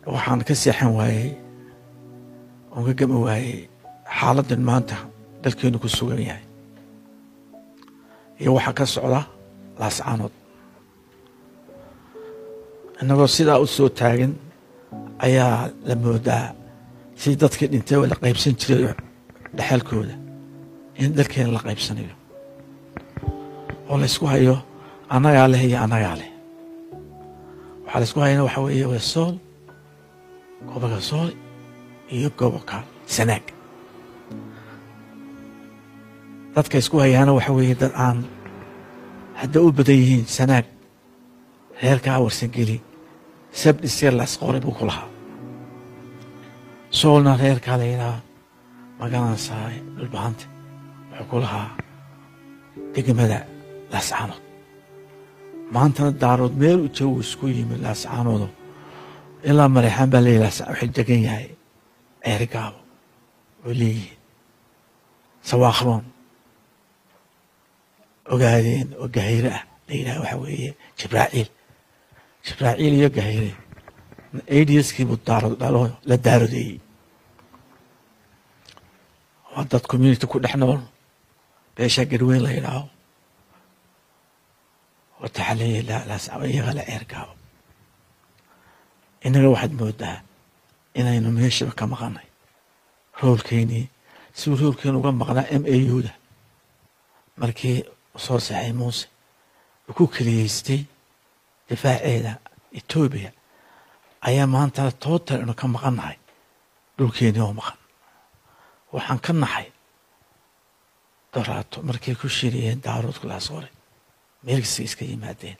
waxaan ka seexan waayey oon ka gami waayey xaaladdan maanta dalkeenu ku sugan yahay iyo waxa ka socda laascaanood innagoo sidaa u soo taagan ayaa la moodaa si dadkii dhintay la qaybsan jiray dhaxalkooda in dalkeena la qaybsanayo oo la isku hayo annagaa leh iyo annagaa leh waxaa la isku hayana waxa weeye waa sool gobolka sool iyo gobolka sanaag dadka isku hayaana waxa weeye dad aan hadda u badan yihiin sanaag reerkaa warsangeli sabdhisir lasqoray buu ku lahaa soolna reerkaa la yidhaha magaranaysaa dhulbahanta wuxuu ku lahaa degmada laascaanood maantana daarood meel u jawi isku yimid laascaanoodo ilaa mareexaan baa leeyahy waxay degan yahay ceerigaabo oo leeyihiin sawaakroon ogaadeen oo gahayre ah la yidhaha waxa weeye jibraaciil iyo gahayre adskii daarood dhalo la daarodeeyey waa dad community ku dhex nool beesha garweyn la yidhaaho waxaa leeyahay iyaga la ceergaabo innaga waxaad moodaa inaynu meeshaba ka maqanay roolkeynii siduu roolkeenu uga maqnaa MAU-da markii soo saxay muuse uu ku keliyeystay difaaceeda Ethiopia ayaa maanta total inu ka maqannahay dhulkeenii oo maqan waxaan ka naxay doraato markay ku shiriyeen daaroodku laasqoray meelkasta iska yimaadeen